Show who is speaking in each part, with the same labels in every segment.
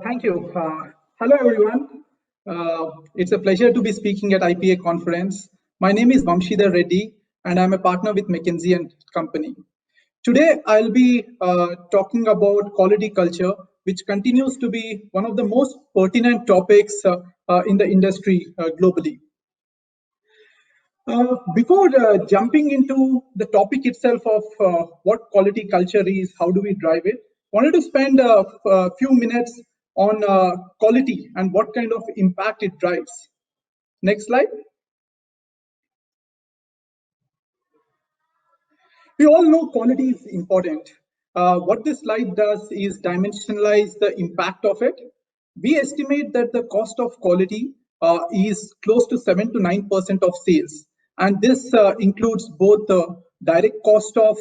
Speaker 1: Thank you. Hello, everyone. It's a pleasure to be speaking at IPA conference. My name is Vamshridhar Reddy, and I'm a partner with McKinsey and Company. Today, I'll be talking about quality culture, which continues to be one of the most pertinent topics in the industry globally. Before jumping into the topic itself of what quality culture is, how do we drive it, wanted to spend a few minutes on quality and what kind of impact it drives. Next slide. We all know quality is important. What this slide does is dimensionalize the impact of it. We estimate that the cost of quality is close to 7 to 9% of sales. And this includes both the direct cost of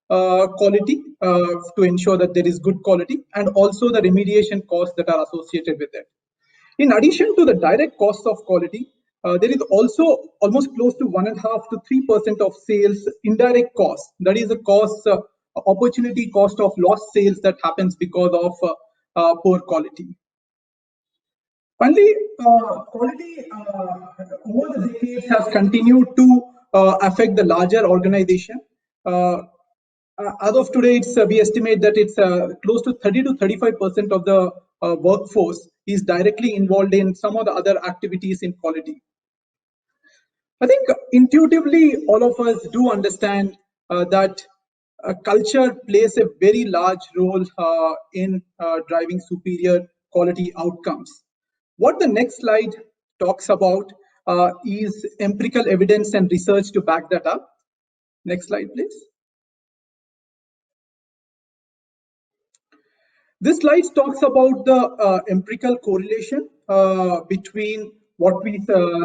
Speaker 1: quality to ensure that there is good quality and also the remediation costs that are associated with it. In addition to the direct cost of quality, there is also almost close to 1.5 to 3% of sales indirect cost. That is the cost, opportunity cost of lost sales that happens because of poor quality. Finally, quality over the decades has continued to affect the larger organization. As of today, we estimate that it's close to 30 to 35% of the workforce is directly involved in some of the other activities in quality. I think intuitively, all of us do understand that culture plays a very large role in driving superior quality outcomes. What the next slide talks about is empirical evidence and research to back that up. Next slide, please. This slide talks about the empirical correlation between what we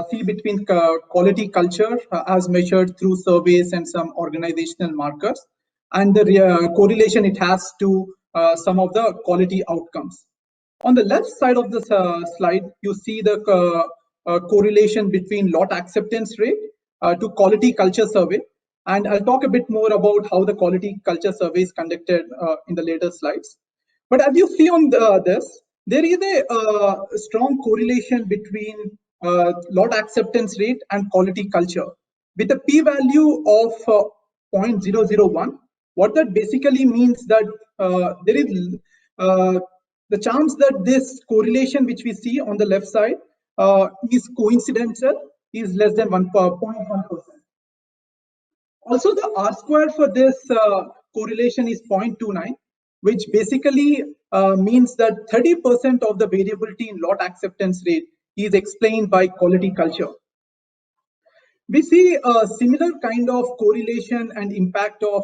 Speaker 1: see between quality culture as measured through surveys and some organizational markers, and the correlation it has to some of the quality outcomes. On the left side of the slide, you see the correlation between lot acceptance rate to quality culture survey. And I'll talk a bit more about how the quality culture survey is conducted in the later slides. But as you see on this, there is a strong correlation between lot acceptance rate and quality culture. With a p-value of 0.001, what that basically means that there is the chance that this correlation which we see on the left side is coincidental is less than 1.1%. Also, the R-square for this correlation is 0.29, which basically means that 30% of the variability in lot acceptance rate is explained by quality culture. We see a similar kind of correlation and impact of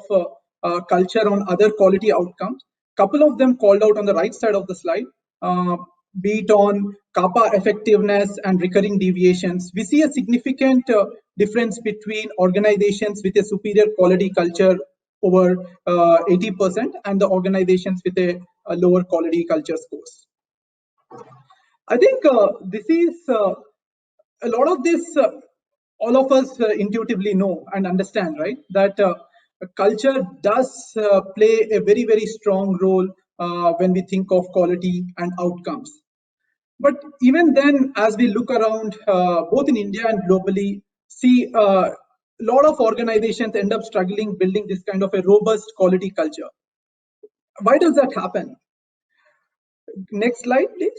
Speaker 1: culture on other quality outcomes. Couple of them called out on the right side of the slide, be it on kappa effectiveness and recurring deviations. We see a significant difference between organizations with a superior quality culture over 80% and the organizations with a lower quality culture scores. I think this is a lot of this, all of us intuitively know and understand, right? That culture does play a very, very strong role when we think of quality and outcomes. But even then, as we look around, both in India and globally, see a lot of organizations end up struggling building this kind of a robust quality culture. Why does that happen? Next slide, please.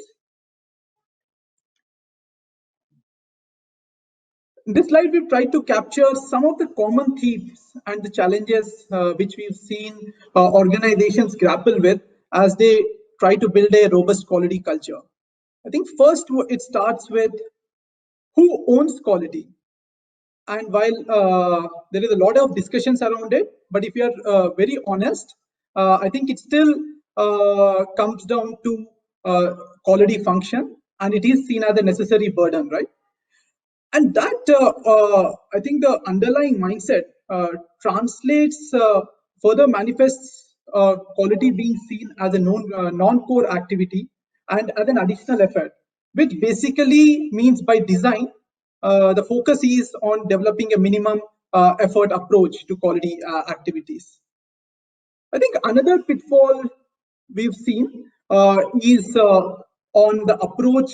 Speaker 1: In this slide, we've tried to capture some of the common themes and the challenges which we've seen organizations grapple with as they try to build a robust quality culture. I think first it starts with who owns quality. And while there is a lot of discussions around it, but if you are very honest, I think it still comes down to quality function, and it is seen as a necessary burden, right? And that, I think the underlying mindset translates, further manifests quality being seen as a non-core activity and as an additional effort, which basically means by design, the focus is on developing a minimum effort approach to quality activities. I think another pitfall we've seen is on the approach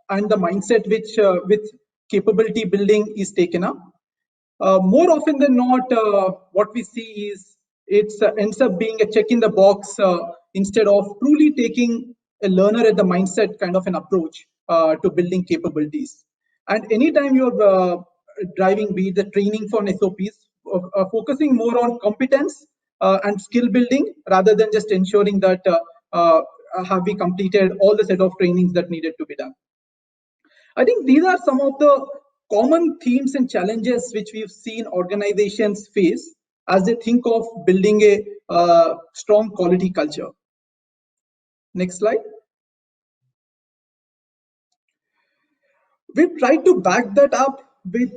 Speaker 1: and the mindset which with capability building is taken up. More often than not, what we see is it ends up being a check in the box instead of truly taking a learner at the mindset kind of an approach to building capabilities. And anytime you're driving, be it the training for SOPs, focusing more on competence and skill building rather than just ensuring that have we completed all the set of trainings that needed to be done. I think these are some of the common themes and challenges which we've seen organizations face as they think of building a strong quality culture. Next slide. We've tried to back that up with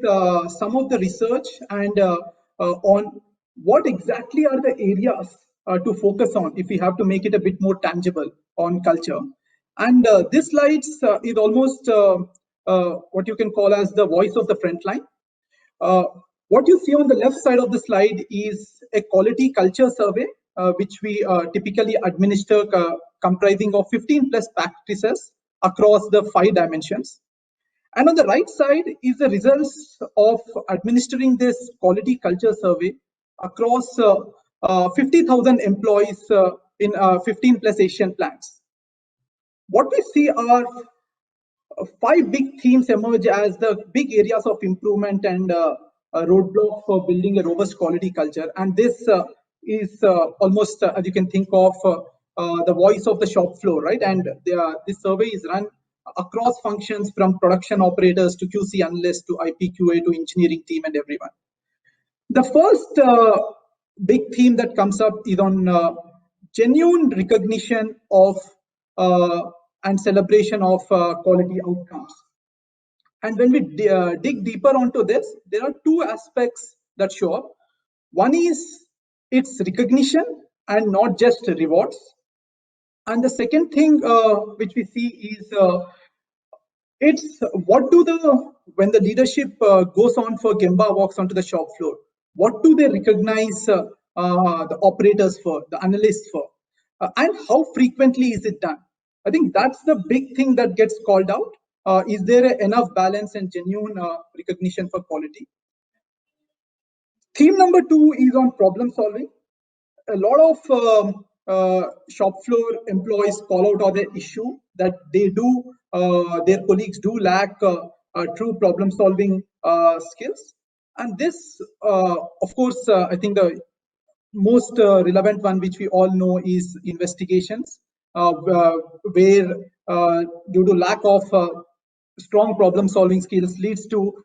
Speaker 1: some of the research and on what exactly are the areas to focus on if we have to make it a bit more tangible on culture. And this slide is almost what you can call as the voice of the front line. What you see on the left side of the slide is a quality culture survey, which we typically administer, comprising of 15 plus practices across the 5 dimensions. And on the right side is the results of administering this quality culture survey across 50,000 employees in 15 plus Asian plants. What we see are 5 big themes emerge as the big areas of improvement and roadblocks for building a robust quality culture. And this is almost, as you can think of, the voice of the shop floor, right? And this survey is run across functions from production operators to QC analysts to IPQA to engineering team and everyone. The first big theme that comes up is on genuine recognition of and celebration of quality outcomes. And when we dig deeper onto this, there are 2 aspects that show up. One is its recognition and not just rewards. And the second thing which we see is it's what do when the leadership goes on for Gemba walks onto the shop floor, what do they recognize the operators for, the analysts for, and how frequently is it done? I think that's the big thing that gets called out. Is there enough balance and genuine recognition for quality? Theme number 2 is on problem solving. A lot of shop floor employees call out on the issue that they do, their colleagues do lack true problem solving skills. And this, of course, I think the most relevant one, which we all know, is investigations, where due to lack of strong problem solving skills leads to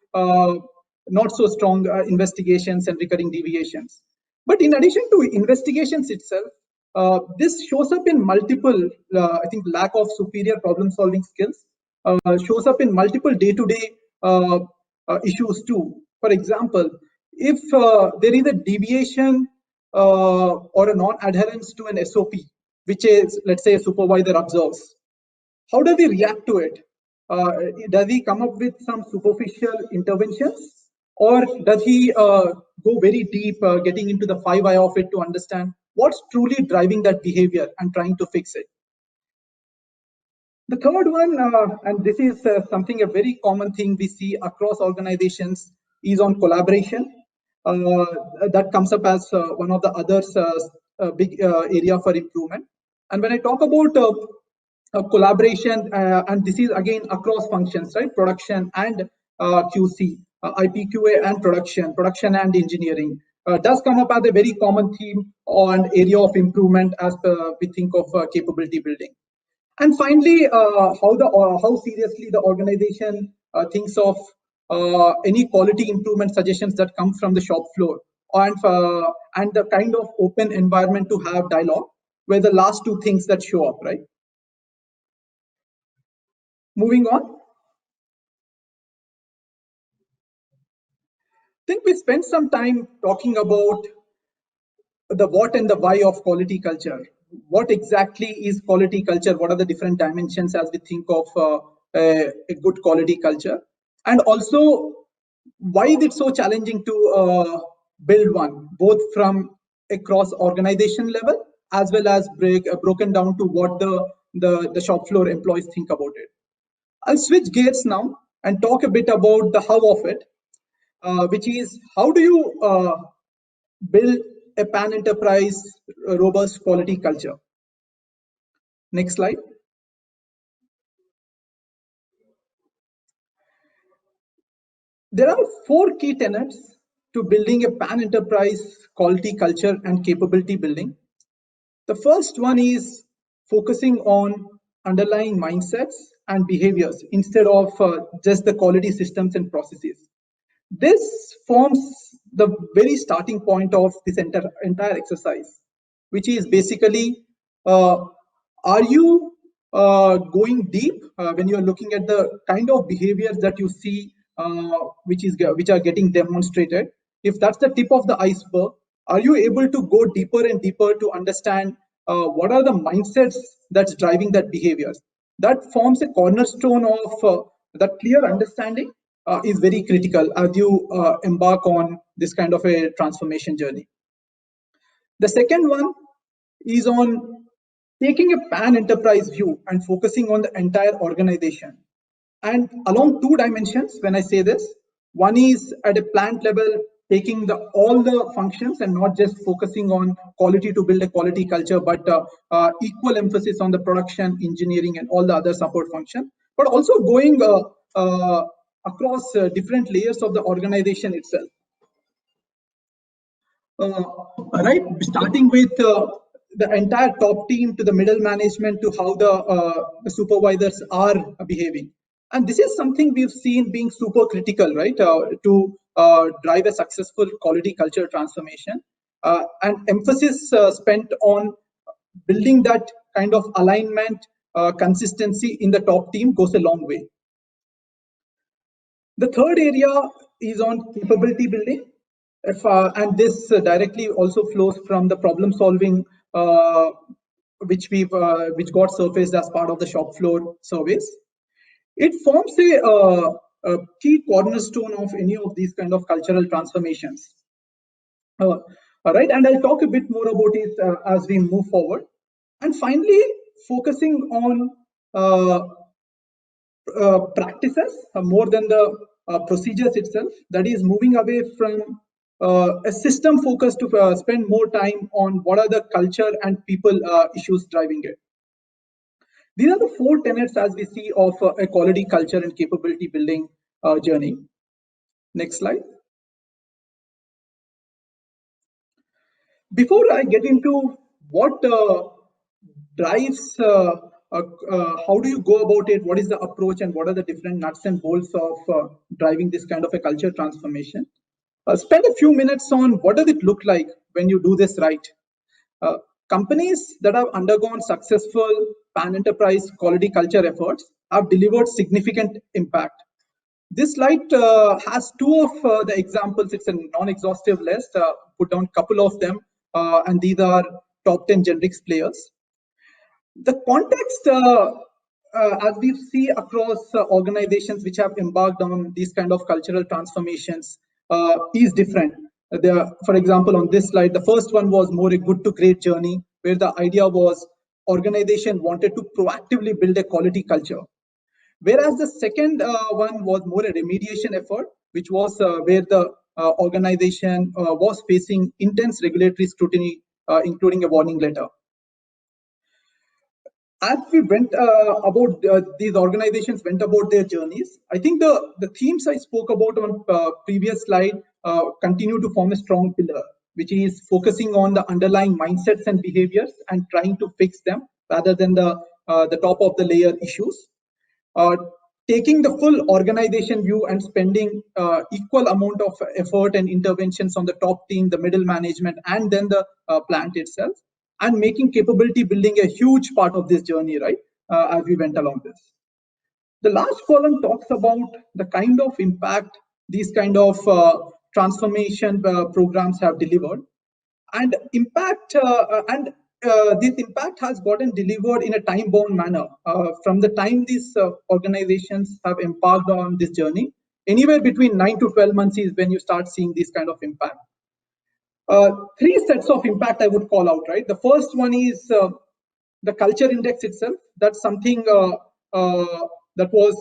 Speaker 1: not so strong investigations and recurring deviations. But in addition to investigations itself, this shows up in multiple, I think lack of superior problem solving skills shows up in multiple day-to-day issues too. For example, if there is a deviation or a non-adherence to an SOP, which is, let's say, a supervisor observes, how does he react to it? Does he come up with some superficial interventions, or does he go very deep, getting into the 5 why of it to understand what's truly driving that behavior and trying to fix it? The third one, and this is something, a very common thing we see across organizations, is on collaboration. That comes up as one of the others big area for improvement. And when I talk about collaboration, and this is again across functions, right? Production and QC, IPQA and production and engineering, does come up as a very common theme on area of improvement as we think of capability building. And finally, how seriously the organization thinks of any quality improvement suggestions that come from the shop floor, and the kind of open environment to have dialogue, where the last 2 things that show up, right? Moving on. I think we spent some time talking about the what and the why of quality culture. What exactly is quality culture? What are the different dimensions as we think of a good quality culture? And also, why is it so challenging to build one, both from across organization level as well as broken down to what the the shop floor employees think about it. I'll switch gears now and talk a bit about the how of it, which is how do you build a pan-enterprise robust quality culture. Next slide. There are 4 key tenets to building a pan-enterprise quality culture and capability building. The first one is focusing on underlying mindsets and behaviors instead of just the quality systems and processes. This forms the very starting point of this entire exercise, which is basically, are you going deep when you are looking at the kind of behaviors that you see, which are getting demonstrated? If that's the tip of the iceberg, are you able to go deeper and deeper to understand what are the mindsets that's driving that behaviors? That forms a cornerstone of that clear understanding is very critical as you embark on this kind of a transformation journey. The second one is on taking a pan-enterprise view and focusing on the entire organization. And along 2 dimensions, when I say this, one is at a plant level, taking all the functions and not just focusing on quality to build a quality culture, but equal emphasis on the production, engineering, and all the other support functions, but also going across different layers of the organization itself. Right, starting with the entire top team to the middle management to how the supervisors are behaving. And this is something we've seen being super critical, right, to drive a successful quality culture transformation. And emphasis spent on building that kind of alignment, consistency in the top team goes a long way. The third area is on capability building. And this directly also flows from the problem solving which got surfaced as part of the shop floor surveys. It forms a key cornerstone of any of these kind of cultural transformations. All right, and I'll talk a bit more about it as we move forward. And finally, focusing on practices more than the procedures itself. That is moving away from a system focus to spend more time on what are the culture and people issues driving it. These are the 4 tenets as we see of a quality culture and capability building journey. Next slide. Before I get into what drives, how do you go about it, what is the approach, and what are the different nuts and bolts of driving this kind of a culture transformation, spend a few minutes on what does it look like when you do this right. Companies that have undergone successful pan-enterprise quality culture efforts have delivered significant impact. This slide has 2 of the examples. It's a non-exhaustive list, put down a couple of them, and these are top 10 generics players. The context, as we see across organizations which have embarked on these kind of cultural transformations, is different. For example, on this slide, the first one was more a good to great journey, where the idea was organization wanted to proactively build a quality culture. Whereas the second one was more a remediation effort, which was where the organization was facing intense regulatory scrutiny, including a warning letter. As we went about these organizations went about their journeys, I think the themes I spoke about on previous slide continue to form a strong pillar, which is focusing on the underlying mindsets and behaviors and trying to fix them rather than the top of the layer issues. Taking the full organization view and spending equal amount of effort and interventions on the top team, the middle management, and then the plant itself, and making capability building a huge part of this journey, right, as we went along this. The last column talks about the kind of impact these kind of transformation programs have delivered. And this impact has gotten delivered in a time-bound manner. From the time these organizations have embarked on this journey, anywhere between 9 to 12 months is when you start seeing this kind of impact. 3 sets of impact I would call out, right? The first one is the culture index itself, that's something that was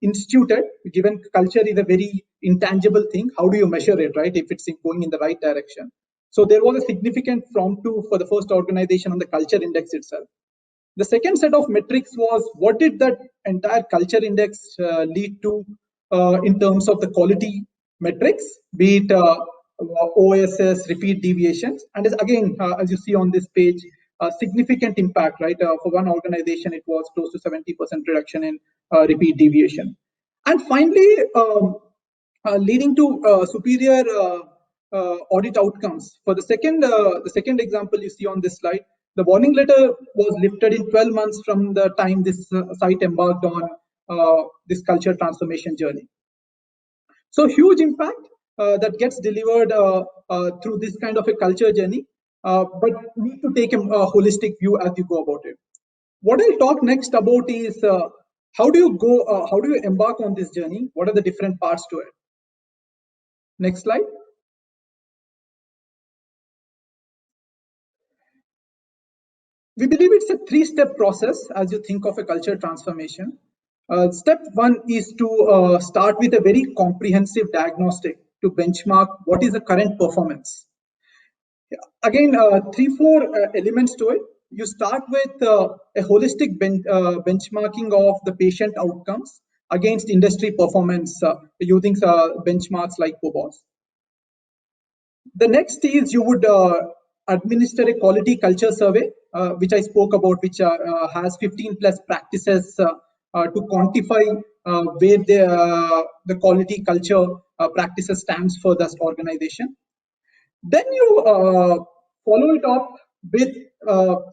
Speaker 1: instituted, given culture is a very intangible thing. How do you measure it, right, if it's going in the right direction? So there was a significant prompt for the first organization on the culture index itself. The second set of metrics was, what did that entire culture index lead to in terms of the quality metrics, be it OSS, repeat deviations, and again, as you see on this page, a significant impact, right? For one organization, it was close to 70% reduction in repeat deviation. And finally, leading to superior audit outcomes. For the second example you see on this slide, the warning letter was lifted in 12 months from the time this site embarked on this culture transformation journey. So huge impact that gets delivered through this kind of a culture journey, but need to take a holistic view as you go about it. What I'll talk next about is how do you embark on this journey? What are the different parts to it? Next slide. We believe it's a three-step process as you think of a culture transformation. Step one is to start with a very comprehensive diagnostic to benchmark what is the current performance. Again, 3-4 elements to it. You start with a holistic benchmarking of the patient outcomes against industry performance using benchmarks like POBOS. The next is you would administer a quality culture survey, which I spoke about, which has 15 plus practices to quantify where the quality culture practices stands for this organization. Then you follow it up with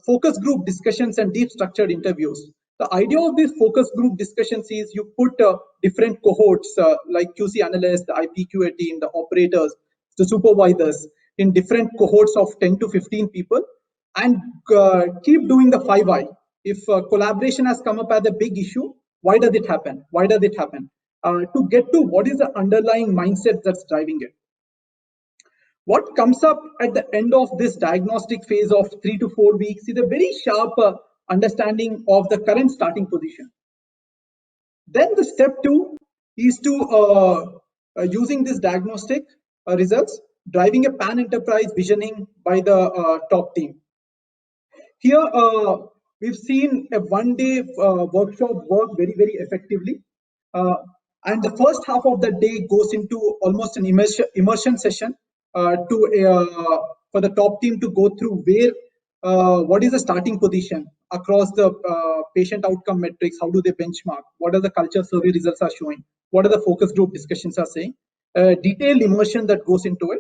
Speaker 1: focus group discussions and deep structured interviews. The idea of these focus group discussions is you put different cohorts like QC analysts, the IPQA team, the operators, the supervisors in different cohorts of 10 to 15 people, and keep doing the 5I. If collaboration has come up as a big issue, why does it happen? Why does it happen? To get to what is the underlying mindset that's driving it. What comes up at the end of this diagnostic phase of 3 to 4 weeks is a very sharp understanding of the current starting position. Then the step two is to using this diagnostic results, driving a pan-enterprise visioning by the top team. Here, we've seen a one-day workshop work very, very effectively. And the first half of the day goes into almost an immersion session for the top team to go through what is the starting position across the patient outcome metrics, how do they benchmark, what are the culture survey results are showing, what are the focus group discussions are saying, detailed immersion that goes into it.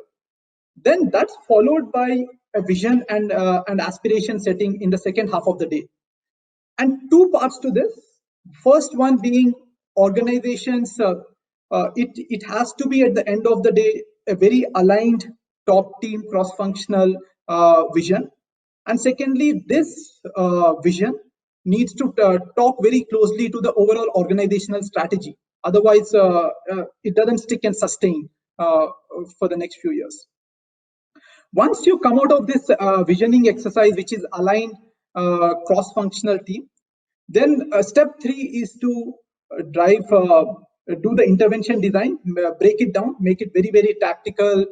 Speaker 1: Then that's followed by a vision and aspiration setting in the second half of the day. And two parts to this. First one being organizations, it has to be at the end of the day a very aligned top team cross-functional vision. And secondly, this vision needs to talk very closely to the overall organizational strategy. Otherwise, it doesn't stick and sustain for the next few years. Once you come out of this visioning exercise, which is aligned cross-functional team, then step three is to drive, do the intervention design, break it down, make it very, very tactical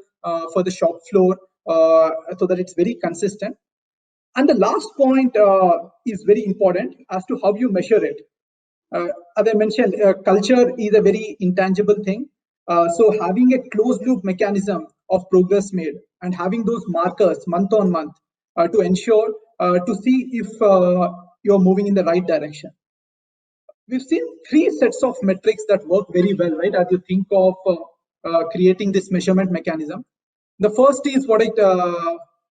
Speaker 1: for the shop floor so that it's very consistent. And the last point is very important as to how you measure it. As I mentioned, culture is a very intangible thing. So having a closed loop mechanism of progress made and having those markers month on month to ensure to see if you're moving in the right direction. We've seen three sets of metrics that work very well, right? As you think of creating this measurement mechanism. The first is what I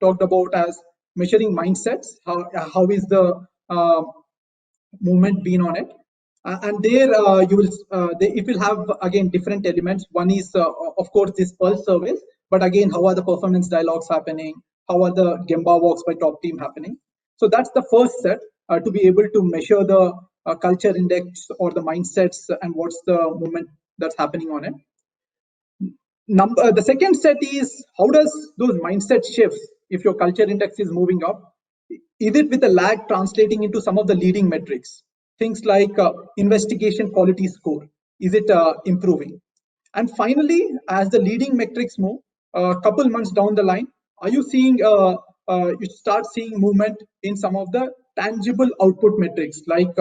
Speaker 1: talked about as measuring mindsets. How is the movement been on it? And there it will have again different elements. One is of course this pulse surveys, but again, how are the performance dialogues happening? How are the Gemba walks by top team happening? So that's the first set to be able to measure the culture index or the mindsets and what's the movement that's happening on it. The second set is how does those mindset shifts if your culture index is moving up? Is it with a lag translating into some of the leading metrics? Things like investigation quality score. Is it improving? And finally, as the leading metrics move, a couple months down the line, are you seeing, you start seeing movement in some of the tangible output metrics like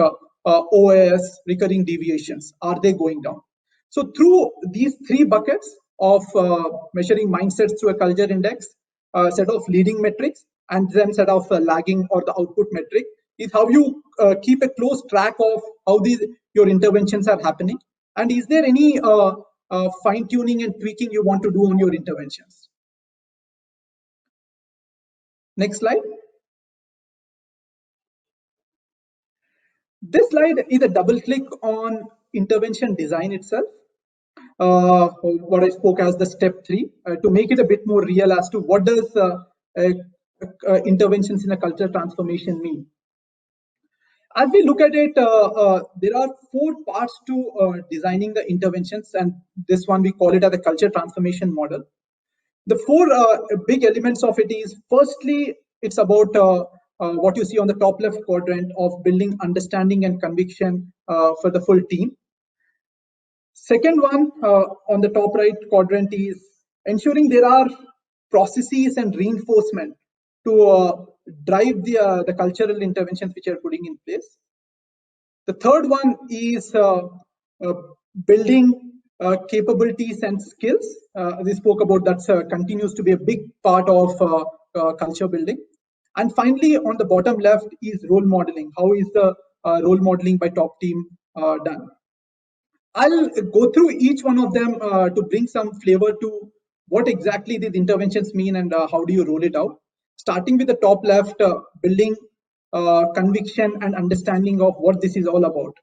Speaker 1: OAS, recurring deviations? Are they going down? So through these three buckets of measuring mindsets through a culture index, a set of leading metrics, and then set of lagging or the output metric, is how you keep a close track of how these your interventions are happening. And is there any fine tuning and tweaking you want to do on your interventions? Next slide. This slide is a double click on intervention design itself. What I spoke as the step 3, to make it a bit more real as to what does interventions in a culture transformation mean. As we look at it, there are 4 parts to designing the interventions, and this one we call it as a culture transformation model. The 4 big elements of it is, firstly, it's about what you see on the top left quadrant of building understanding and conviction for the full team. Second one on the top right quadrant is ensuring there are processes and reinforcement to drive the cultural interventions which are putting in place. The third one is building capabilities and skills. We spoke about that continues to be a big part of culture building. And finally, on the bottom left is role modeling. How is the role modeling by top team done? I'll go through each one of them to bring some flavor to what exactly these interventions mean and how do you roll it out. Starting with the top left, building conviction and understanding of what this is all about.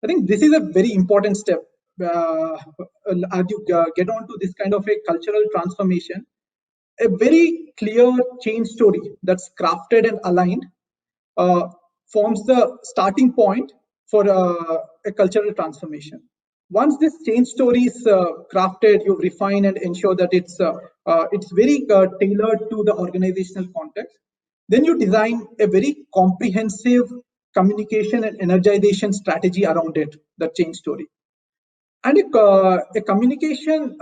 Speaker 1: I think this is a very important step. As you get onto this kind of a cultural transformation, a very clear change story that's crafted and aligned forms the starting point for a cultural transformation. Once this change story is crafted, you refine and ensure that it's very tailored to the organizational context. Then you design a very comprehensive communication and energization strategy around it, the change story. And a communication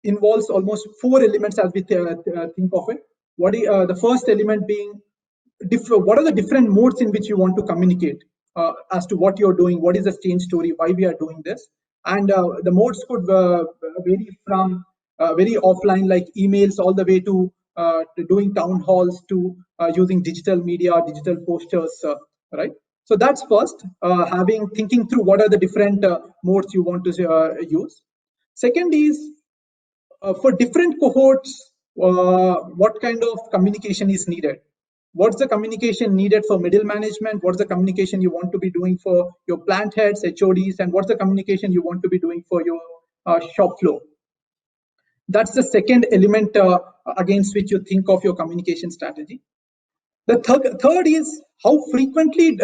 Speaker 1: involves almost 4 elements as we think of it. The first element being what are the different modes in which you want to communicate as to what you're doing, what is the change story, why we are doing this. And the modes could vary from very offline like emails all the way to doing town halls to using digital media, digital posters, right? So that's first, thinking through what are the different modes you want to use. Second is for different cohorts, what kind of communication is needed. What's the communication needed for middle management? What's the communication you want to be doing for your plant heads, HODs, and what's the communication you want to be doing for your shop floor? That's the second element against which you think of your communication strategy. The third is how frequently,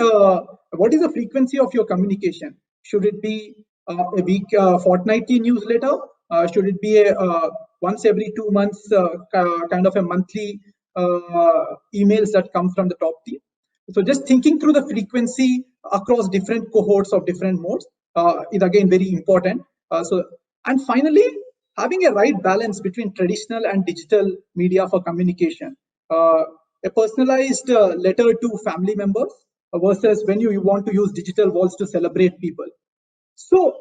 Speaker 1: what is the frequency of your communication? Should it be a week, fortnightly newsletter? Should it be a once every 2 months kind of a monthly emails that come from the top team? So just thinking through the frequency across different cohorts of different modes is again very important. And finally, having a right balance between traditional and digital media for communication. A personalized letter to family members versus when you want to use digital walls to celebrate people. So,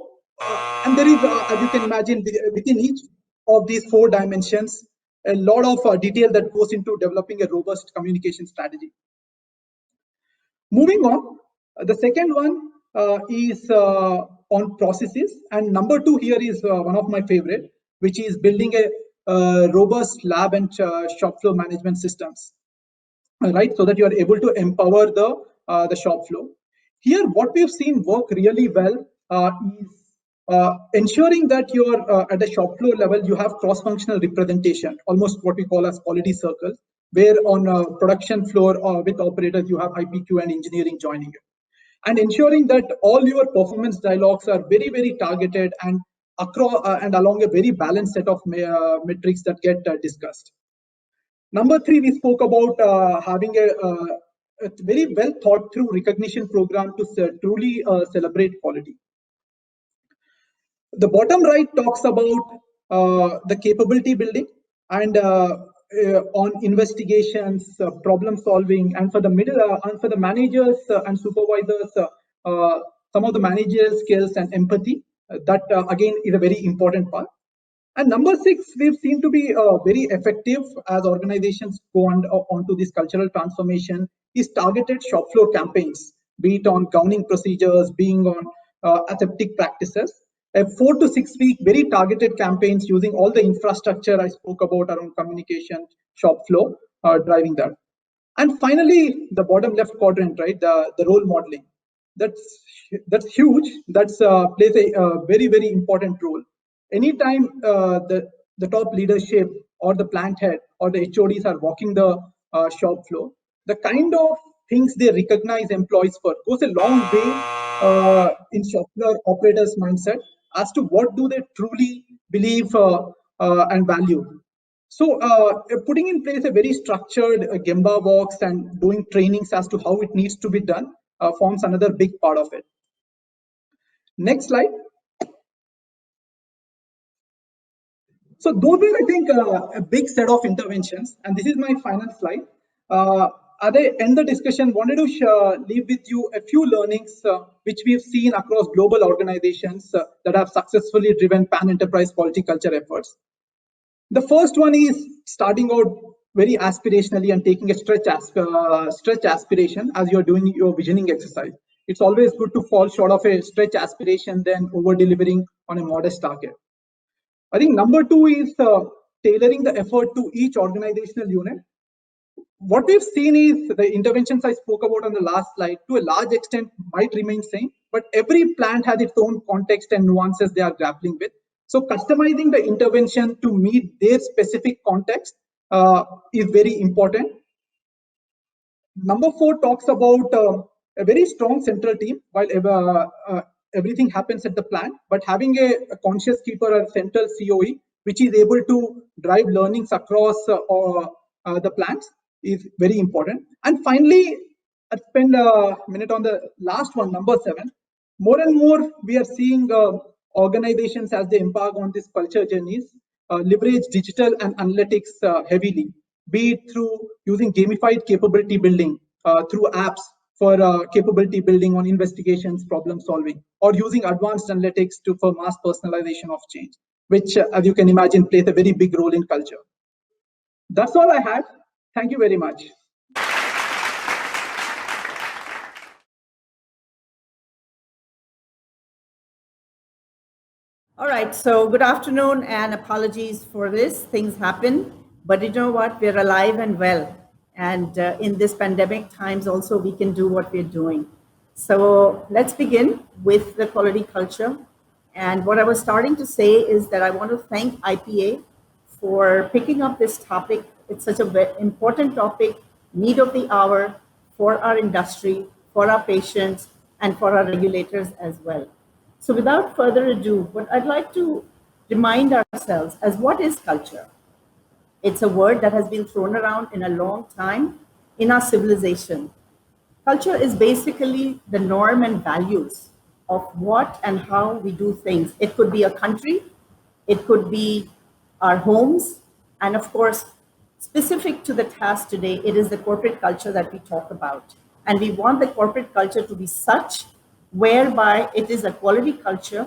Speaker 1: and there is, as you can imagine, within each of these 4 dimensions, a lot of detail that goes into developing a robust communication strategy. Moving on, the second one is on processes, and number 2 here is one of my favorite, which is building a robust lab and shop floor management systems, right? So that you are able to empower the shop floor. Here, what we've seen work really well is ensuring that you're at the shop floor level, you have cross-functional representation, almost what we call as quality circles, where on a production floor with operators, you have IPQ and engineering joining it. And ensuring that all your performance dialogues are very, very targeted and across and along a very balanced set of metrics that get discussed. Number three, we spoke about having a very well thought through recognition program to truly celebrate quality. The bottom right talks about the capability building and on investigations, problem solving, and for the middle and for the managers and supervisors, some of the managerial skills and empathy. That again is a very important part. And number six, we've seen to be very effective as organizations go onto this cultural transformation is targeted shop floor campaigns, be it on gowning procedures, being on aseptic practices. A 4 to 6 week very targeted campaigns using all the infrastructure I spoke about around communication, shop floor, driving that. And finally, the bottom left quadrant, right, the role modeling. That's huge. That's plays a very, very important role. Anytime the top leadership or the plant head or the HODs are walking the shop floor, the kind of things they recognize employees for goes a long way in shop floor operators' mindset as to what do they truly believe and value. So putting in place a very structured Gemba walks and doing trainings as to how it needs to be done forms another big part of it. Next slide. So those were, I think, a big set of interventions. And this is my final slide. At the end of the discussion, wanted to leave with you a few learnings which we've seen across global organizations that have successfully driven pan-enterprise quality culture efforts. The first one is starting out very aspirationally and taking a stretch aspiration as you're doing your visioning exercise. It's always good to fall short of a stretch aspiration than over-delivering on a modest target. I think number two is tailoring the effort to each organizational unit. What we've seen is the interventions I spoke about on the last slide to a large extent might remain same, but every plant has its own context and nuances they are grappling with. So customizing the intervention to meet their specific context is very important. Number four talks about a very strong central team while everything happens at the plant, but having a conscious keeper or central COE, which is able to drive learnings across the plants is very important. And finally, I'll spend a minute on the last one, number seven. More and more, we are seeing organizations as they embark on these culture journeys, leverage digital and analytics heavily, be it through using gamified capability building through apps for capability building on investigations, problem solving, or using advanced analytics for mass personalization of change, which, as you can imagine, plays a very big role in culture. That's all I had. Thank you very much.
Speaker 2: All right, so good afternoon and apologies for this. Things happen, but you know what? We're alive and well. And in this pandemic times also, we can do what we're doing. So let's begin with the quality culture. And what I was starting to say is that I want to thank IPA for picking up this topic. It's such an important topic, need of the hour for our industry, for our patients, and for our regulators as well. So without further ado, what I'd like to remind ourselves as what is culture? It's a word that has been thrown around in a long time in our civilization. Culture is basically the norm and values of what and how we do things. It could be a country, it could be our homes, and of course, specific to the task today, it is the corporate culture that we talk about. And we want the corporate culture to be such whereby it is a quality culture,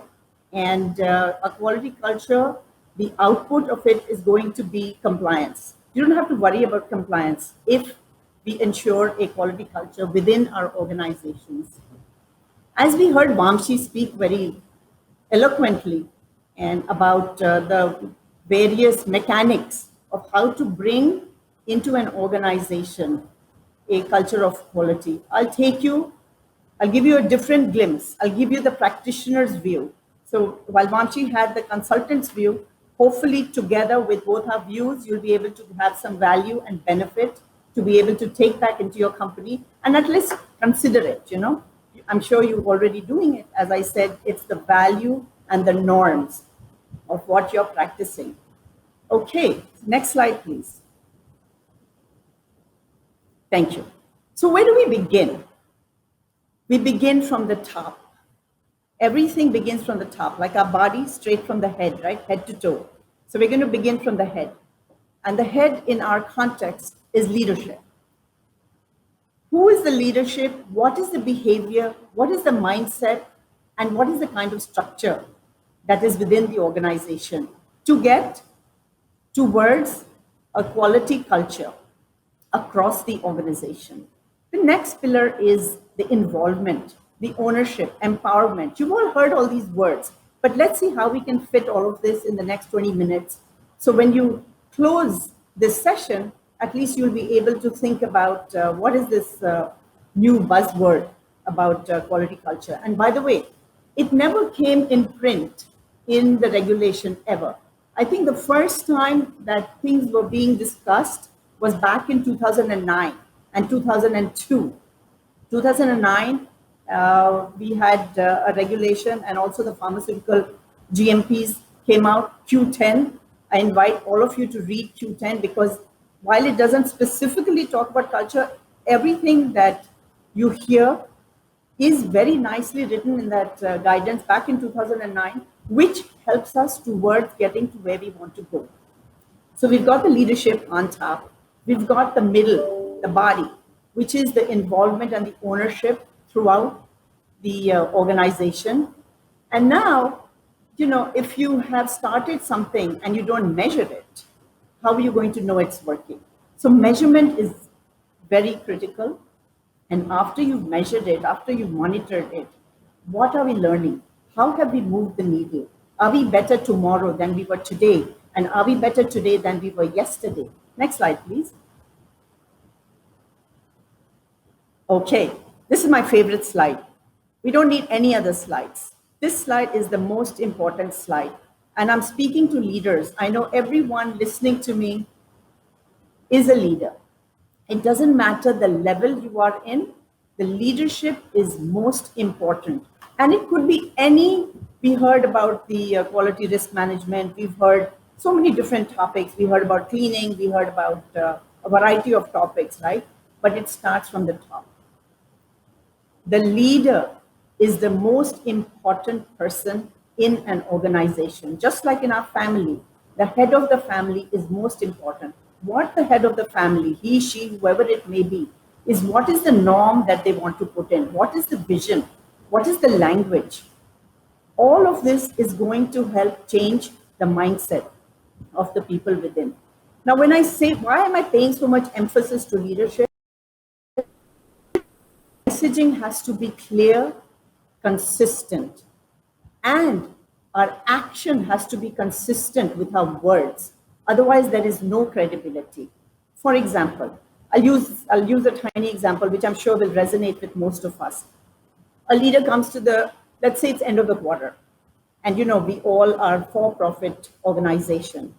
Speaker 2: and a quality culture, the output of it is going to be compliance. You don't have to worry about compliance if we ensure a quality culture within our organizations. As we heard Vamshi speak very eloquently and about the various mechanics of how to bring into an organization a culture of quality. I'll give you a different glimpse. I'll give you the practitioner's view. So while Vamshi had the consultant's view, hopefully together with both our views, you'll be able to have some value and benefit to be able to take back into your company and at least consider it, you know. I'm sure you're already doing it. As I said, it's the value and the norms of what you're practicing. Okay, next slide, please. Thank you. So where do we begin? We begin from the top. Everything begins from the top, like our body, straight from the head, right? Head to toe. So we're going to begin from the head. And the head in our context is leadership. Who is the leadership? What is the behavior? What is the mindset? And what is the kind of structure that is within the organization to get towards a quality culture across the organization? The next pillar is the involvement, the ownership, empowerment. You've all heard all these words, but let's see how we can fit all of this in the next 20 minutes. So when you close this session, at least you'll be able to think about what is this new buzzword about quality culture. And by the way, it never came in print in the regulation ever. I think the first time that things were being discussed was back in 2009 and 2002. 2009, we had a regulation, and also the pharmaceutical GMPs came out, Q10. I invite all of you to read Q10 because while it doesn't specifically talk about culture, everything that you hear is very nicely written in that guidance back in 2009, which helps us towards getting to where we want to go. So we've got the leadership on top. We've got the middle, the body, which is the involvement and the ownership throughout the organization. And now, if you have started something and you don't measure it, how are you going to know it's working? So measurement is very critical. And after you've measured it, after you've monitored it, what are we learning? How have we moved the needle? Are we better tomorrow than we were today? And are we better today than we were yesterday? Next slide, please. Okay, this is my favorite slide. We don't need any other slides. This slide is the most important slide. And I'm speaking to leaders. I know everyone listening to me is a leader. It doesn't matter the level you are in, the leadership is most important. And it could be we heard about the quality risk management, we've heard so many different topics, we heard about cleaning, we heard about a variety of topics, right? But it starts from the top. The leader is the most important person in an organization. Just like in our family, the head of the family is most important. What the head of the family, he, she, whoever it may be, is what is the norm that they want to put in? What is the vision? What is the language? All of this is going to help change the mindset of the people within. Now, when I say, why am I paying so much emphasis to leadership? Messaging has to be clear, consistent, and our action has to be consistent with our words. Otherwise, there is no credibility. For example, I'll use a tiny example, which I'm sure will resonate with most of us. A leader comes to let's say it's end of the quarter, and we all are for-profit organization.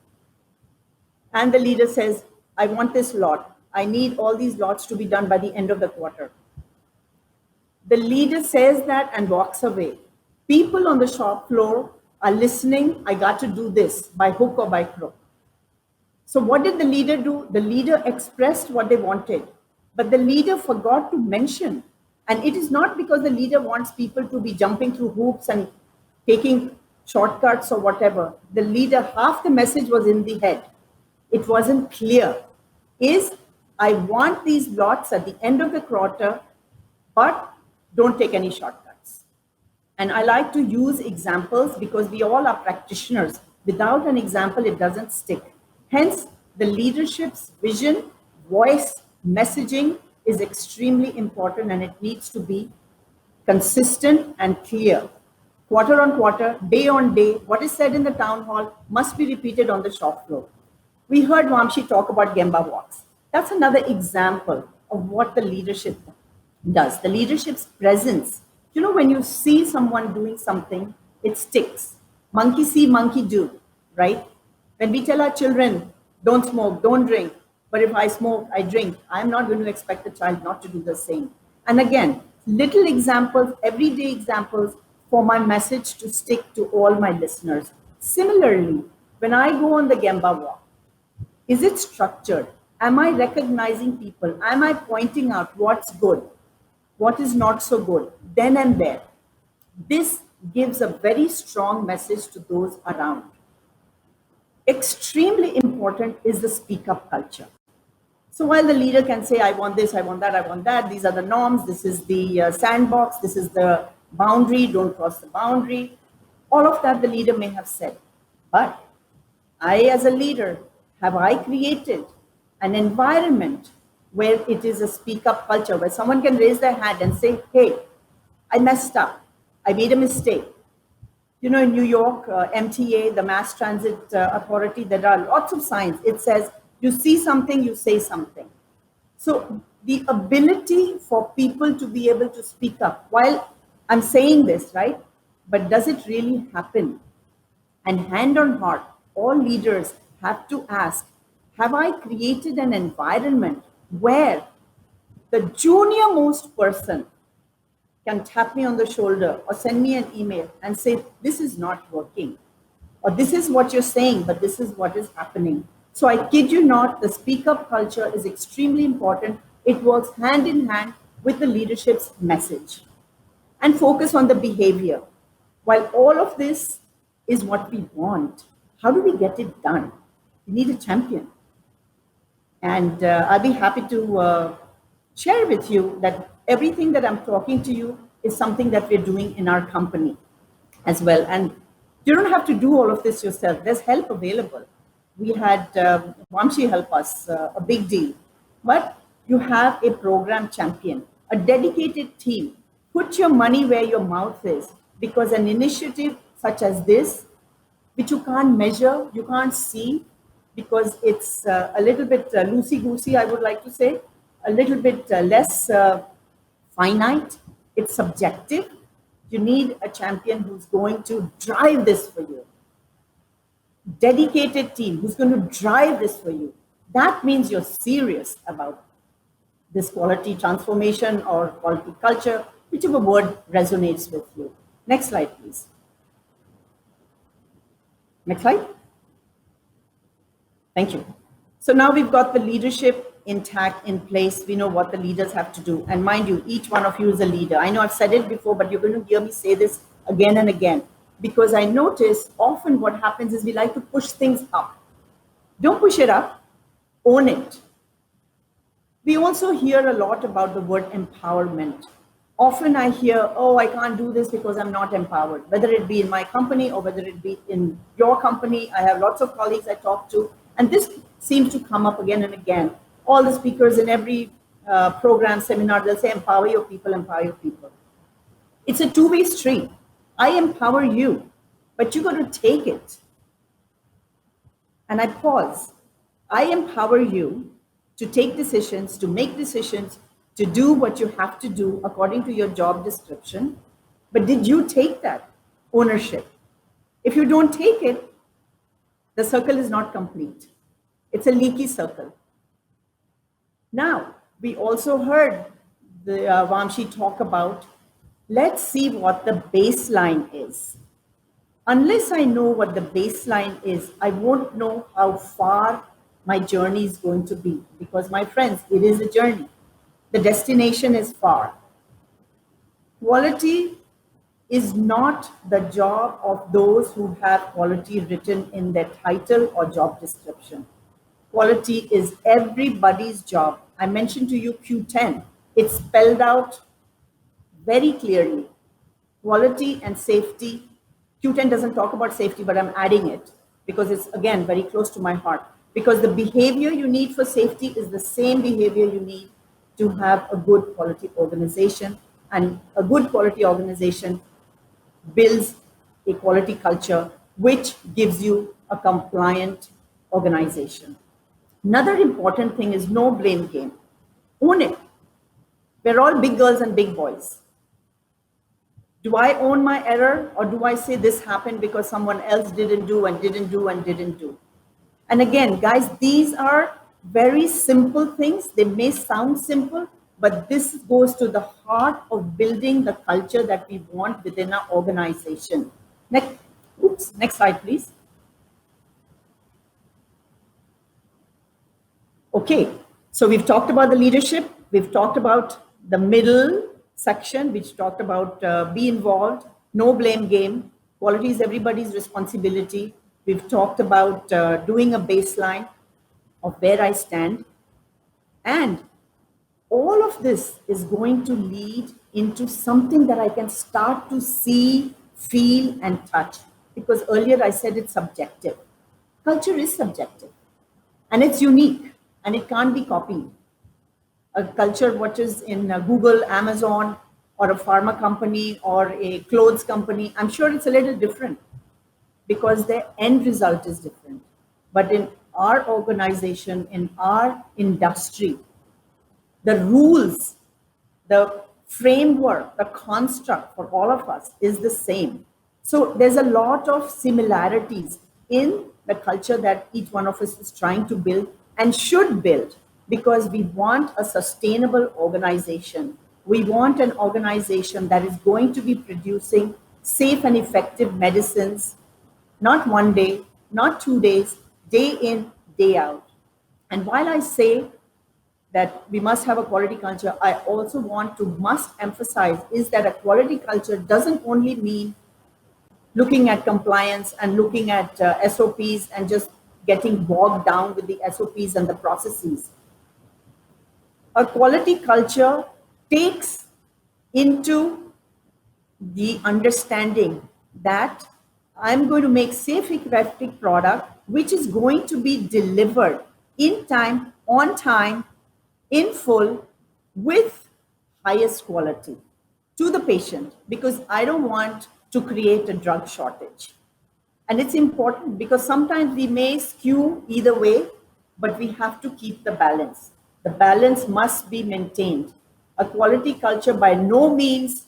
Speaker 2: And the leader says, I want this lot. I need all these lots to be done by the end of the quarter. The leader says that and walks away. People on the shop floor are listening. I got to do this by hook or by crook. So what did the leader do? The leader expressed what they wanted, but the leader forgot to mention. And it is not because the leader wants people to be jumping through hoops and taking shortcuts or whatever. The leader, half the message was in the head. It wasn't clear. I want these lots at the end of the quarter, but don't take any shortcuts. And I like to use examples because we all are practitioners. Without an example, it doesn't stick. Hence, the leadership's vision, voice, messaging is extremely important, and it needs to be consistent and clear. Quarter on quarter, day on day, what is said in the town hall must be repeated on the shop floor. We heard Vamshi talk about Gemba walks. That's another example of what the leadership does. The leadership's presence. When you see someone doing something, it sticks. Monkey see, monkey do, right? When we tell our children, don't smoke, don't drink, but if I smoke, I drink, I'm not going to expect the child not to do the same. And again, little examples, everyday examples for my message to stick to all my listeners. Similarly, when I go on the Gemba walk, is it structured? Am I recognizing people? Am I pointing out what's good, what is not so good, then and there? This gives a very strong message to those around. Extremely important is the speak up culture. So while the leader can say, I want this, I want that, I want that, these are the norms, this is the sandbox, this is the boundary, don't cross the boundary, all of that the leader may have said. But I, as a leader, have I created an environment where it is a speak up culture, where someone can raise their hand and say, hey, I messed up, I made a mistake. You know, in New York, MTA, the Mass Transit Authority, there are lots of signs. It says, you see something, you say something. So the ability for people to be able to speak up, while I'm saying this, right? But does it really happen? And hand on heart, all leaders have to ask, have I created an environment where the junior most person can tap me on the shoulder or send me an email and say, this is not working, or this is what you're saying, but this is what is happening. So I kid you not, the speak up culture is extremely important. It works hand in hand with the leadership's message. And focus on the behavior. While all of this is what we want, how do we get it done? We need a champion. And I'll be happy to share with you that everything that I'm talking to you is something that we're doing in our company as well. And you don't have to do all of this yourself. There's help available. We had Vamshi help us, a big deal. But you have a program champion, a dedicated team. Put your money where your mouth is, because an initiative such as this, which you can't measure, you can't see, because it's a little bit loosey-goosey, I would like to say, a little bit less finite, it's subjective. You need a champion who's going to drive this for you. Dedicated team who's going to drive this for you. That means you're serious about this quality transformation or quality culture, whichever word resonates with you. Next slide, please. Next slide. Thank you. So now we've got the leadership intact in place. We know what the leaders have to do. And mind you, each one of you is a leader. I know I've said it before, but you're going to hear me say this again and again, because I notice often what happens is we like to push things up. Don't push it up, own it. We also hear a lot about the word empowerment. Often I hear, oh, I can't do this because I'm not empowered, whether it be in my company or whether it be in your company. I have lots of colleagues I talk to, and this seems to come up again and again. All the speakers in every program, seminar, they'll say, empower your people, empower your people. It's a two-way street. I empower you, but you got to take it. And I pause. I empower you to take decisions, to make decisions, to do what you have to do according to your job description. But did you take that ownership? If you don't take it, the circle is not complete. It's a leaky circle. Now, we also heard the Vamshi talk about, let's see what the baseline is. Unless I know what the baseline is, I won't know how far my journey is going to be. Because my friends, it is a journey. The destination is far. Quality is not the job of those who have quality written in their title or job description. Quality is everybody's job. I mentioned to you Q10. It's spelled out very clearly. Quality and safety. Q10 doesn't talk about safety, but I'm adding it because it's, again, very close to my heart. Because the behavior you need for safety is the same behavior you need to have a good quality organization. And a good quality organization builds a quality culture, which gives you a compliant organization. Another important thing is no blame game. Own it. We're all big girls and big boys. Do I own my error, or do I say this happened because someone else didn't do and didn't do and didn't do? And again, guys, these are very simple things. They may sound simple, but this goes to the heart of building the culture that we want within our organization. Next slide, please. Okay, so we've talked about the leadership, we've talked about the middle section, which talked about be involved, no blame game, quality is everybody's responsibility. We've talked about doing a baseline of where I stand. And all of this is going to lead into something that I can start to see, feel, and touch. Because earlier I said it's subjective. Culture is subjective and it's unique and it can't be copied. A culture what is in Google, Amazon, or a pharma company or a clothes company, I'm sure it's a little different because the end result is different. But in our organization, in our industry, the rules, the framework, the construct for all of us is the same. So there's a lot of similarities in the culture that each one of us is trying to build and should build, because we want a sustainable organization. We want an organization that is going to be producing safe and effective medicines, not one day, not 2 days, day in, day out. And while I say that we must have a quality culture, I also must emphasize is that a quality culture doesn't only mean looking at compliance and looking at SOPs and just getting bogged down with the SOPs and the processes. A quality culture takes into the understanding that I'm going to make safe, effective product, which is going to be delivered in time, on time, in full, with highest quality to the patient, because I don't want to create a drug shortage. And it's important because sometimes we may skew either way, but we have to keep the balance. The balance must be maintained. A quality culture by no means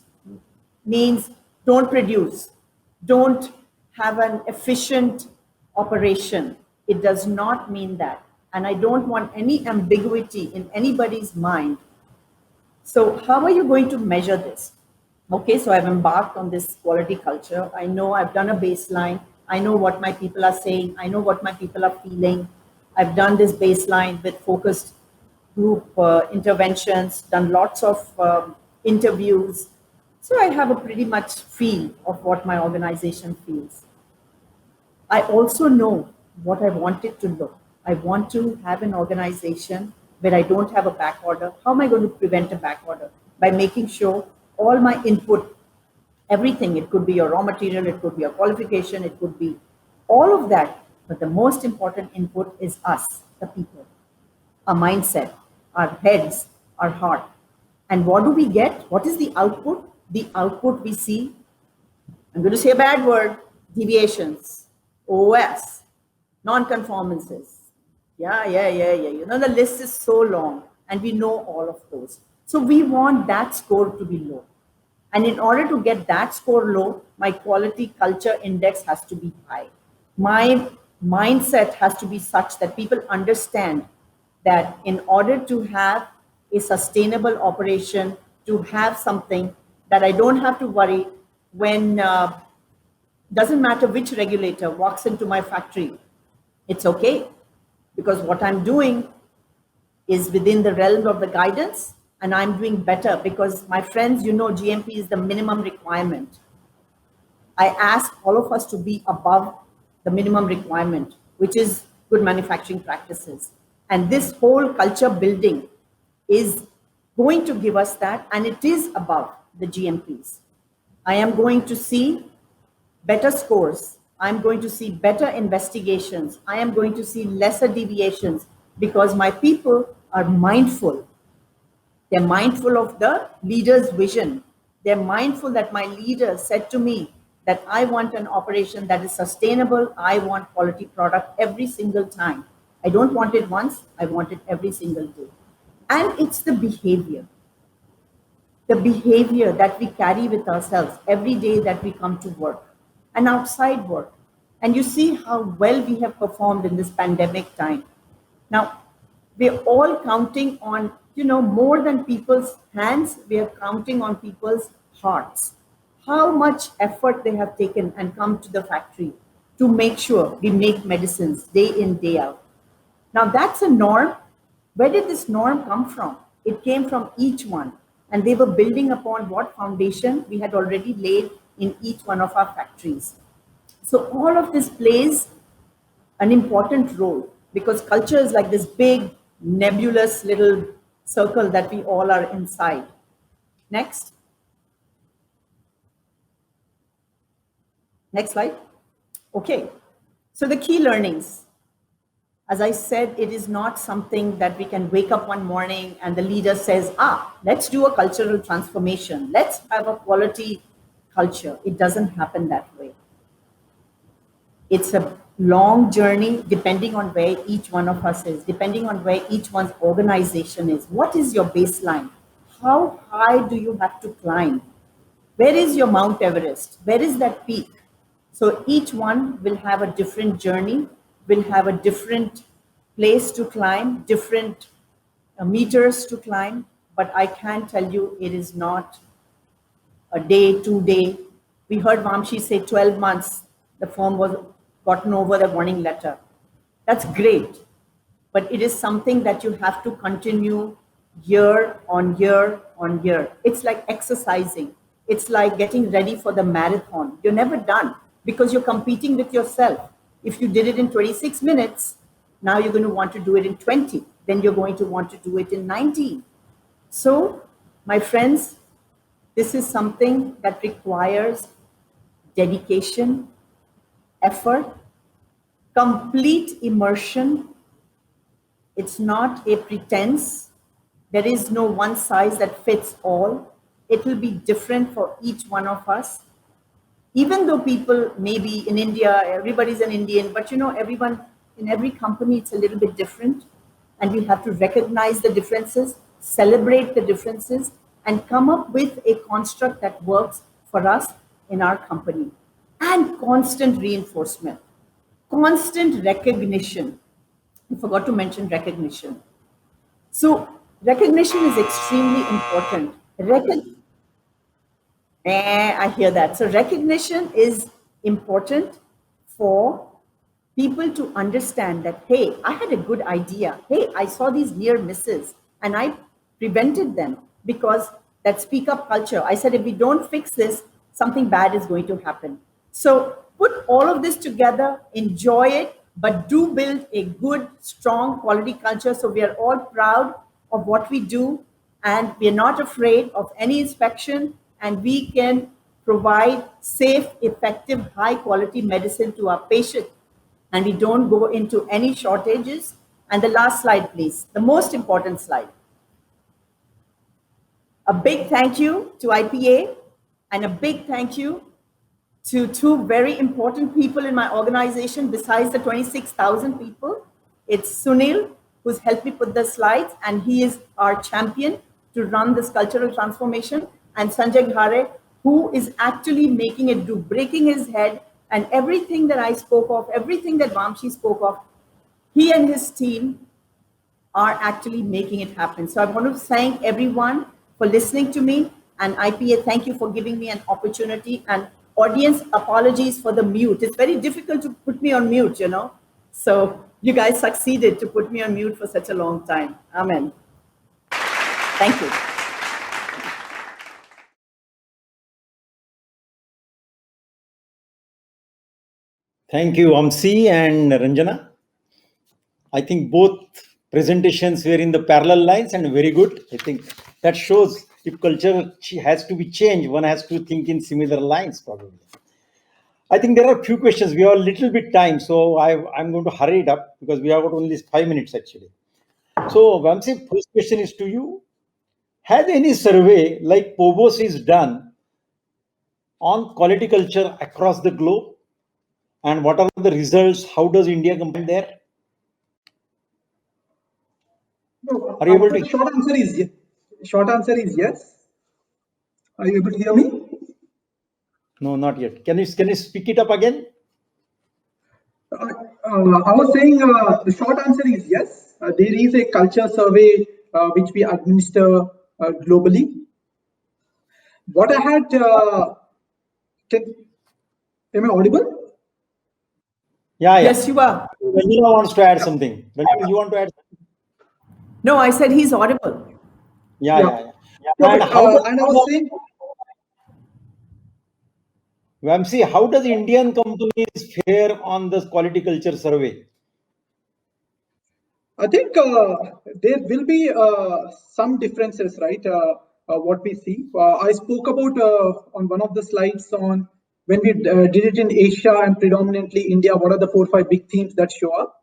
Speaker 2: means don't produce, don't have an efficient operation. It does not mean that. And I don't want any ambiguity in anybody's mind. So how are you going to measure this? Okay, so I've embarked on this quality culture. I know I've done a baseline. I know what my people are saying. I know what my people are feeling. I've done this baseline with focused group interventions, done lots of interviews. So I have a pretty much feel of what my organization feels. I also know what I want it to look. I want to have an organization where I don't have a back order. How am I going to prevent a back order? By making sure all my input, everything, it could be your raw material, it could be your qualification, it could be all of that. But the most important input is us, the people, our mindset, our heads, our heart. And what do we get? What is the output? The output we see, I'm going to say a bad word, deviations, OS, non-conformances. Yeah. You know, the list is so long and we know all of those. So we want that score to be low. And in order to get that score low, my quality culture index has to be high. My mindset has to be such that people understand that in order to have a sustainable operation, to have something that I don't have to worry when, doesn't matter which regulator walks into my factory, it's okay. Because what I'm doing is within the realm of the guidance and I'm doing better because my friends, you know, GMP is the minimum requirement. I ask all of us to be above the minimum requirement, which is good manufacturing practices. And this whole culture building is going to give us that, and it is above the GMPs. I am going to see better scores. I'm going to see better investigations. I am going to see lesser deviations because my people are mindful. They're mindful of the leader's vision. They're mindful that my leader said to me that I want an operation that is sustainable. I want quality product every single time. I don't want it once, I want it every single day. And it's the behavior that we carry with ourselves every day that we come to work and outside work. And you see how well we have performed in this pandemic time. Now, we're all counting on, you know, more than people's hands, we are counting on people's hearts. How much effort they have taken and come to the factory to make sure we make medicines day in, day out. Now, that's a norm Where did this norm come from? It came from each one. And they were building upon what foundation we had already laid in each one of our factories. So all of this plays an important role because culture is like this big, nebulous little circle that we all are inside. Next. Next slide. Okay. So the key learnings. As I said, it is not something that we can wake up one morning and the leader says, let's do a cultural transformation. Let's have a quality culture. It doesn't happen that way. It's a long journey depending on where each one of us is, depending on where each one's organization is. What is your baseline? How high do you have to climb? Where is your Mount Everest? Where is that peak? So each one will have a different journey, will have a different place to climb, different meters to climb. But I can tell you it is not a day, 2 day. We heard Vamshi say 12 months, the firm was gotten over the warning letter. That's great. But it is something that you have to continue year on year on year. It's like exercising. It's like getting ready for the marathon. You're never done because you're competing with yourself. If you did it in 26 minutes, now you're going to want to do it in 20. Then you're going to want to do it in 19. So, my friends, this is something that requires dedication, effort, complete immersion. It's not a pretense. There is no one size that fits all. It will be different for each one of us. Even though people maybe in India, everybody's an Indian, but everyone in every company, it's a little bit different. And we have to recognize the differences, celebrate the differences, and come up with a construct that works for us in our company. And constant reinforcement, constant recognition. I forgot to mention recognition. So recognition is extremely important. I hear that. So recognition is important for people to understand that, hey, I had a good idea. Hey, I saw these near misses and I prevented them because that speak up culture. I said, if we don't fix this, something bad is going to happen. So put all of this together, enjoy it, but do build a good, strong quality culture so we are all proud of what we do and we are not afraid of any inspection and we can provide safe, effective, high quality medicine to our patient and we don't go into any shortages. And the last slide, please, the most important slide. A big thank you to IPA and a big thank you to two very important people in my organization besides the 26,000 people. It's Sunil, who's helped me put the slides, and he is our champion to run this cultural transformation, and Sanjay Ghare, who is actually making it do, breaking his head, and everything that I spoke of, everything that Vamshi spoke of, he and his team are actually making it happen. So I want to thank everyone for listening to me, and IPA, thank you for giving me an opportunity, and audience, apologies for the mute. It's very difficult to put me on mute, So you guys succeeded to put me on mute for such a long time. Amen. Thank you.
Speaker 3: Thank you, Vamsi and Ranjana. I think both presentations were in the parallel lines and very good. I think that shows if culture has to be changed, one has to think in similar lines probably. I think there are a few questions. We have a little bit time, so I'm going to hurry it up because we have got only 5 minutes actually. So Vamsi, first question is to you. Has any survey like POBOS is done on quality culture across the globe? And what are the results? How does India compare there?
Speaker 1: No,
Speaker 3: Are you able to?
Speaker 1: short answer is yes. Short answer is yes. Are you able to hear me?
Speaker 3: No, not yet. Can you speak it up again?
Speaker 1: I was saying the short answer is yes. There is a culture survey which we administer globally. What I had, am I audible?
Speaker 3: Yeah.
Speaker 2: Yes, you are.
Speaker 3: Ranjana wants to add something. Ranjana, you want to add something?
Speaker 2: No, I said he's audible.
Speaker 3: Yeah. And
Speaker 1: Perfect. And I was saying,
Speaker 3: Vamsi, how does Indian companies fare on this quality culture survey?
Speaker 1: I think there will be some differences, right? What we see. I spoke about on one of the slides on when we did it in Asia and predominantly India. What are the 4 or 5 big themes that show up?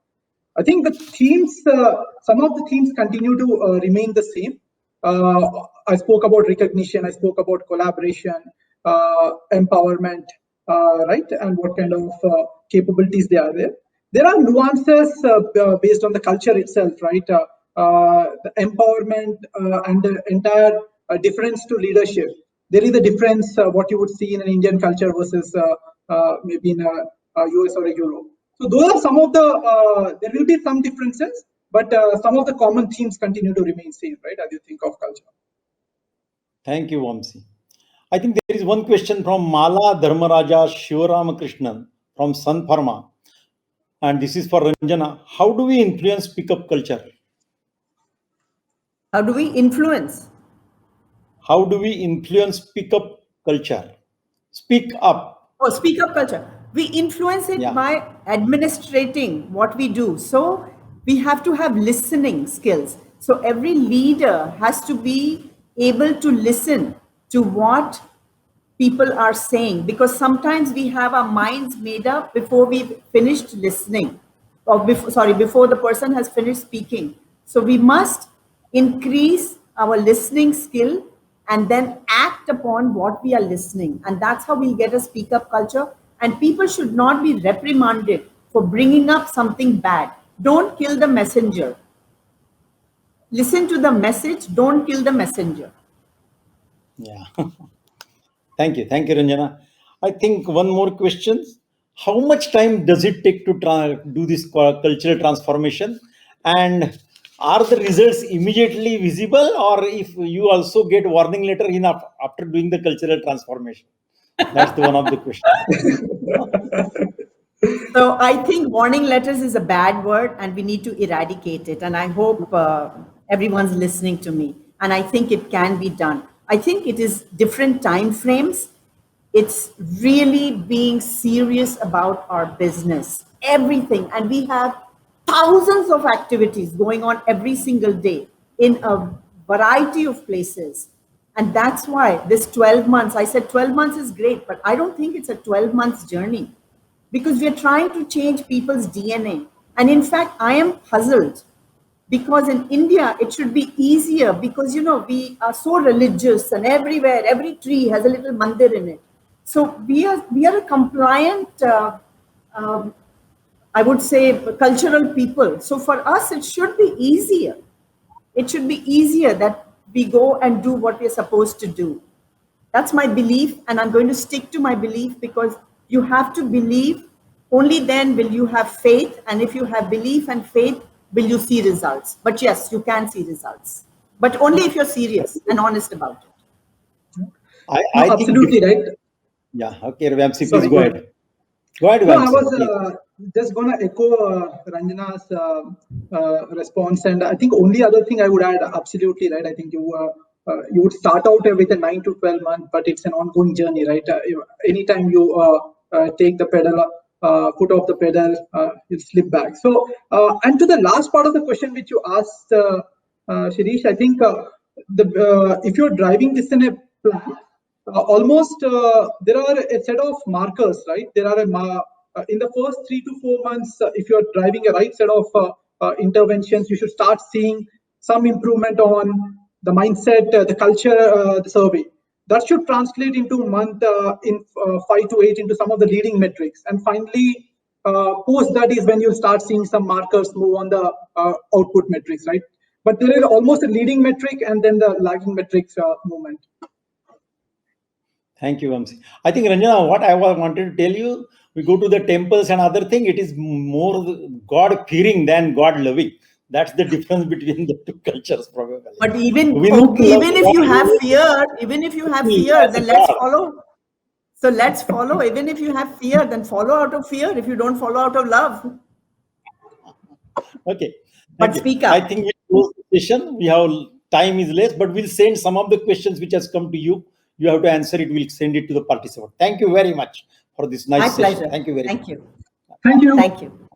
Speaker 1: I think the themes, some of the themes continue to remain the same. I spoke about recognition, I spoke about collaboration, empowerment, right, and what kind of capabilities they are there. There are nuances based on the culture itself, right? The empowerment and the entire difference to leadership. There is a difference what you would see in an Indian culture versus maybe in a US or a Europe. So those are some of the, there will be some differences, but some of the common themes continue to remain same, right, as you think of culture.
Speaker 3: Thank you, Vamsi. I think there is one question from Mala Dharmaraja Shivaramakrishnan from Sun Pharma. And this is for Ranjana. How do we influence pickup culture?
Speaker 2: How do we influence?
Speaker 3: How do we influence pickup culture? Speak up.
Speaker 2: Oh, speak up culture. We influence it
Speaker 3: Yeah.
Speaker 2: by administrating what we do. So we have to have listening skills. So every leader has to be able to listen to what people are saying, because sometimes we have our minds made up before we've finished listening, or before the person has finished speaking. So we must increase our listening skill and then act upon what we are listening, and that's how we'll get a speak up culture. And people should not be reprimanded for bringing up something bad. Don't kill the messenger. Listen to the message, don't kill the messenger.
Speaker 3: Yeah. Thank you, Ranjana. I think one more question. How much time does it take to do this cultural transformation? And are the results immediately visible, or if you also get warning letter after doing the cultural transformation? That's the one of the questions.
Speaker 2: So I think warning letters is a bad word and we need to eradicate it. And I hope everyone's listening to me. And I think it can be done. I think it is different time frames. It's really being serious about our business, everything. And we have thousands of activities going on every single day in a variety of places. And that's why this 12 months, I said 12 months is great, but I don't think it's a 12 months journey, because we are trying to change people's DNA. And in fact, I am puzzled because in India, it should be easier because, we are so religious and everywhere, every tree has a little mandir in it. So we are a compliant, I would say, cultural people. So for us, it should be easier. It should be easier that we go and do what we're supposed to do. That's my belief, and I'm going to stick to my belief, because you have to believe. Only then will you have faith, and if you have belief and faith, will you see results. But yes, you can see results, but only if you're serious and honest about it.
Speaker 3: I think
Speaker 1: Absolutely right.
Speaker 3: Yeah. Okay, Vamsi, please
Speaker 1: Sorry,
Speaker 3: go ahead. Go ahead,
Speaker 1: No, I
Speaker 3: Vamsi.
Speaker 1: was just going to echo Ranjana's response, and I think only other thing I would add, absolutely right. I think you would start out with a 9 to 12 month, but it's an ongoing journey, right? Anytime you take the pedal, foot off the pedal, you slip back. So, and to the last part of the question which you asked, Shirish, I think if you're driving this in a plant, almost there are a set of markers, right? There are in the first 3 to 4 months, if you're driving a right set of interventions, you should start seeing some improvement on the mindset, the culture, the survey. That should translate into month in 5 to 8 into some of the leading metrics. And finally, post that is when you start seeing some markers move on the output metrics, right? But there is almost a leading metric and then the lagging metrics movement.
Speaker 3: Thank you, Vamsi. I think, Ranjana, what I wanted to tell you, we go to the temples and other thing, it is more God-fearing than God-loving. That's the difference between the two cultures, probably.
Speaker 2: But even if you have fear, then let's follow. So let's follow. Even if you have fear, then follow out of fear. If you don't follow out of love.
Speaker 3: Okay.
Speaker 2: But speak up.
Speaker 3: I think close the session. We have time is less, but we'll send some of the questions which has come to you. You have to answer it. We'll send it to the participant. Thank you very much for this nice
Speaker 2: My
Speaker 3: session.
Speaker 2: pleasure.
Speaker 3: Thank you very much.
Speaker 2: Thank you.
Speaker 1: Thank you.
Speaker 2: Thank you.